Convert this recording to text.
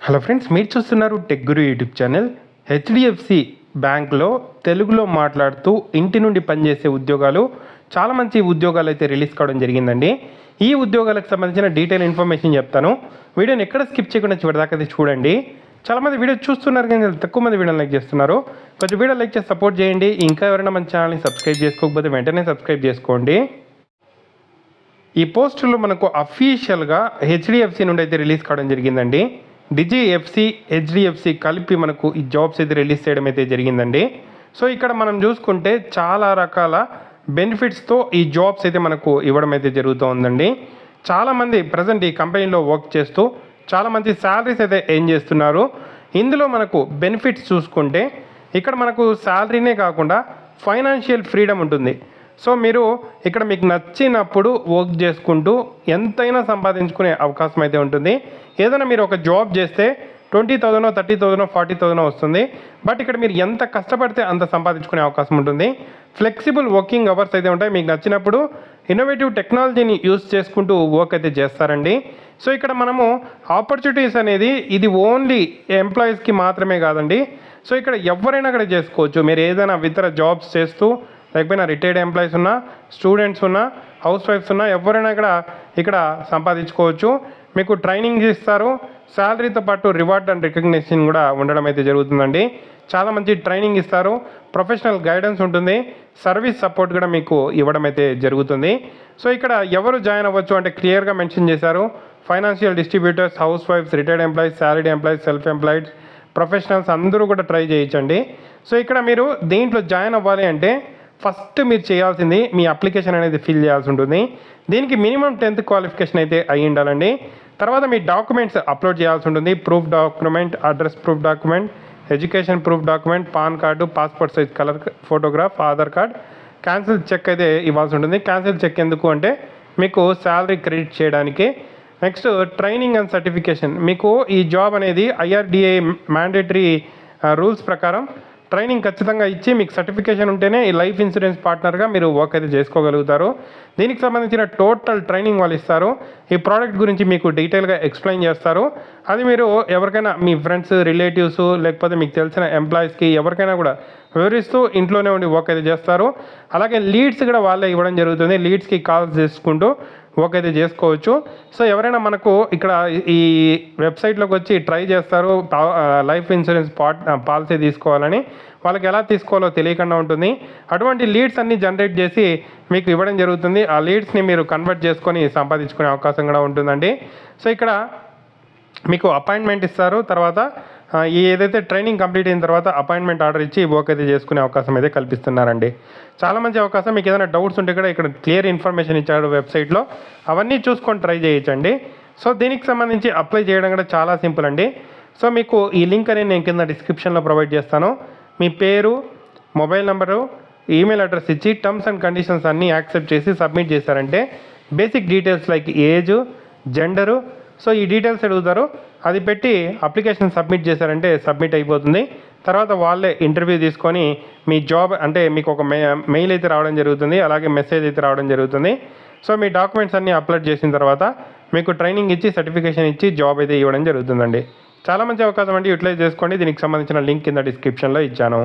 Hello friends, మీరు చూస్తున్నారు tech గురు YouTube channel. HDFC బ్యాంక్లో తెలుగులో మాట్లాడుతూ ఇంటి నుండి పనిచేసే ఉద్యోగాలు, చాలా మంచి ఉద్యోగాలు అయితే రిలీజ్ కావడం జరిగిందండి. ఈ ఉద్యోగాలకు సంబంధించిన డీటెయిల్ ఇన్ఫర్మేషన్ చెప్తాను. వీడియోని ఎక్కడ స్కిప్ చేయకుండా చివరిదాకా అయితే చూడండి. చాలామంది వీడియో చూస్తున్నారు కానీ తక్కువ మంది వీడియోని లైక్ చేస్తున్నారు. కొంచెం వీడియో లైక్ చేసి సపోర్ట్ చేయండి. ఇంకా ఎవరైనా మన ఛానల్ని సబ్స్క్రైబ్ చేసుకోకపోతే వెంటనే సబ్స్క్రైబ్ చేసుకోండి. ఈ పోస్టులు మనకు అఫీషియల్గా హెచ్డిఎఫ్సి నుండి అయితే రిలీజ్ కావడం జరిగిందండి. డిజిఎఫ్సి, హెచ్డిఎఫ్సి కలిపి మనకు ఈ జాబ్స్ అయితే రిలీజ్ చేయడం అయితే జరిగిందండి. సో ఇక్కడ మనం చూసుకుంటే చాలా రకాల బెనిఫిట్స్తో ఈ జాబ్స్ అయితే మనకు ఇవ్వడం అయితే జరుగుతూ ఉందండి. చాలామంది ప్రజెంట్ ఈ కంపెనీలో వర్క్ చేస్తూ చాలా మంచి శాలరీస్ అయితే ఎర్న్ చేస్తున్నారు. ఇందులో మనకు బెనిఫిట్స్ చూసుకుంటే ఇక్కడ మనకు శాలరీనే కాకుండా ఫైనాన్షియల్ ఫ్రీడమ్ ఉంటుంది. సో మీరు ఇక్కడ మీకు నచ్చినప్పుడు వర్క్ చేసుకుంటూ ఎంతైనా సంపాదించుకునే అవకాశం అయితే ఉంటుంది. ఏదైనా మీరు ఒక జాబ్ చేస్తే 20,000, 30,000, 40,000 వస్తుంది. బట్ ఇక్కడ మీరు ఎంత కష్టపడితే అంత సంపాదించుకునే అవకాశం ఉంటుంది. ఫ్లెక్సిబుల్ వర్కింగ్ అవర్స్ అయితే ఉంటాయి. మీకు నచ్చినప్పుడు ఇన్నోవేటివ్ టెక్నాలజీని యూస్ చేసుకుంటూ వర్క్ అయితే చేస్తారండి. సో ఇక్కడ మనము ఆపర్చునిటీస్ అనేది ఇది ఓన్లీ ఎంప్లాయీస్కి మాత్రమే కాదండి. సో ఇక్కడ ఎవరైనా అక్కడ చేసుకోవచ్చు. మీరు ఏదైనా ఇతర జాబ్స్ చేస్తూ, లేకపోయినా రిటైర్డ్ ఎంప్లాయీస్ ఉన్నా, స్టూడెంట్స్ ఉన్నా, హౌస్ వైఫ్స్ ఉన్నా, ఎవరైనా ఇక్కడ సంపాదించుకోవచ్చు. మీకు ట్రైనింగ్ ఇస్తారు. శాలరీతో పాటు రివార్డ్ అండ్ రికగ్నిషన్ కూడా ఉండడం అయితే జరుగుతుందండి. చాలా మంచి ట్రైనింగ్ ఇస్తారు. ప్రొఫెషనల్ గైడెన్స్ ఉంటుంది. సర్వీస్ సపోర్ట్ కూడా మీకు ఇవ్వడం అయితే జరుగుతుంది. సో ఇక్కడ ఎవరు జాయిన్ అవ్వచ్చు అంటే క్లియర్గా మెన్షన్ చేశారు. ఫైనాన్షియల్ డిస్ట్రిబ్యూటర్స్, హౌస్ వైఫ్స్, retired employees, salaried employees, self employed, professionals అందరూ కూడా ట్రై చేయొచ్చండి. సో ఇక్కడ మీరు దీంట్లో జాయిన్ అవ్వాలి అంటే ఫస్ట్ మీరు చేయాల్సింది మీ అప్లికేషన్ అనేది ఫిల్ చేయాల్సి ఉంటుంది. దీనికి మినిమం 10th క్వాలిఫికేషన్ అయితే అయి ఉండాలండి. తర్వాత మీ డాక్యుమెంట్స్ అప్లోడ్ చేయాల్సి ఉంటుంది. Proof document, address proof document, education proof document, pan card, passport size colour photograph, Aadhaar card, cancel cheque అయితే ఇవ్వాల్సి ఉంటుంది. క్యాన్సిల్ చెక్ ఎందుకు అంటే మీకు శాలరీ క్రెడిట్ చేయడానికి. Next training and certification. మీకు ఈ జాబ్ అనేది ఐఆర్డిఏ మ్యాండేటరీ రూల్స్ ప్రకారం ట్రైనింగ్ ఖచ్చితంగా ఇచ్చి మీకు సర్టిఫికేషన్ ఉంటేనే ఈ లైఫ్ ఇన్సూరెన్స్ పార్ట్నర్గా మీరు వర్క్ అయితే చేసుకోగలుగుతారు. దీనికి సంబంధించిన టోటల్ ట్రైనింగ్ వాళ్ళు ఇస్తారు. ఈ ప్రోడక్ట్ గురించి మీకు డీటెయిల్గా ఎక్స్ప్లెయిన్ చేస్తారు. అది మీరు ఎవరికైనా మీ ఫ్రెండ్స్, రిలేటివ్స్, లేకపోతే మీకు తెలిసిన ఎంప్లాయీస్కి ఎవరికైనా కూడా వివరిస్తూ ఇంట్లోనే ఉండి వర్క్ అయితే చేస్తారు. అలాగే లీడ్స్ కూడా వాళ్ళే ఇవ్వడం జరుగుతుంది. లీడ్స్కి కాల్స్ చేసుకుంటూ వర్క్ అయితే చేసుకోవచ్చు. సో ఎవరైనా మనకు ఇక్కడ ఈ వెబ్సైట్లోకి వచ్చి ట్రై చేస్తారు లైఫ్ ఇన్సూరెన్స్ పాలసీ తీసుకోవాలని, వాళ్ళకి ఎలా తీసుకోవాలో తెలియకుండా ఉంటుంది. అటువంటి లీడ్స్ అన్నీ జనరేట్ చేసి మీకు ఇవ్వడం జరుగుతుంది. ఆ లీడ్స్ని మీరు కన్వర్ట్ చేసుకొని సంపాదించుకునే అవకాశం కూడా ఉంటుందండి. సో ఇక్కడ మీకు అపాయింట్మెంట్ ఇస్తారు. తర్వాత ఏదైతే ట్రైనింగ్ కంప్లీట్ అయిన తర్వాత అపాయింట్మెంట్ ఆర్డర్ ఇచ్చి వర్క్ అయితే చేసుకునే అవకాశం అయితే కల్పిస్తున్నారండి. చాలా మంచి అవకాశం. మీకు ఏదైనా డౌట్స్ ఉంటే కూడా ఇక్కడ క్లియర్ ఇన్ఫర్మేషన్ ఇచ్చాడు వెబ్సైట్లో, అవన్నీ చూసుకొని ట్రై చేయొచ్చండి. సో దీనికి సంబంధించి అప్లై చేయడం కూడా చాలా సింపుల్ అండి. సో మీకు ఈ లింక్ అనేది నేను కింద డిస్క్రిప్షన్లో ప్రొవైడ్ చేస్తాను. మీ పేరు, మొబైల్ నెంబరు, ఈమెయిల్ అడ్రస్ ఇచ్చి టర్మ్స్ అండ్ కండిషన్స్ అన్నీ యాక్సెప్ట్ చేసి సబ్మిట్ చేశారంటే basic details like age, gender, so ఈ డీటెయిల్స్ అడుగుతారు. అది పెట్టి అప్లికేషన్ సబ్మిట్ చేశారంటే సబ్మిట్ అయిపోతుంది. తర్వాత వాళ్ళే ఇంటర్వ్యూ తీసుకొని మీ జాబ్ అంటే మీకు ఒక మెయిల్ అయితే రావడం జరుగుతుంది. అలాగే మెసేజ్ అయితే రావడం జరుగుతుంది. సో మీ డాక్యుమెంట్స్ అన్నీ అప్లోడ్ చేసిన తర్వాత మీకు ట్రైనింగ్ ఇచ్చి సర్టిఫికేషన్ ఇచ్చి జాబ్ అయితే ఇవ్వడం జరుగుతుందండి. చాలా మంచి అవకాశం అండి. యూటిలైజ్ చేసుకోండి. దీనికి సంబంధించిన లింక్ కింద డిస్క్రిప్షన్లో ఇచ్చాను.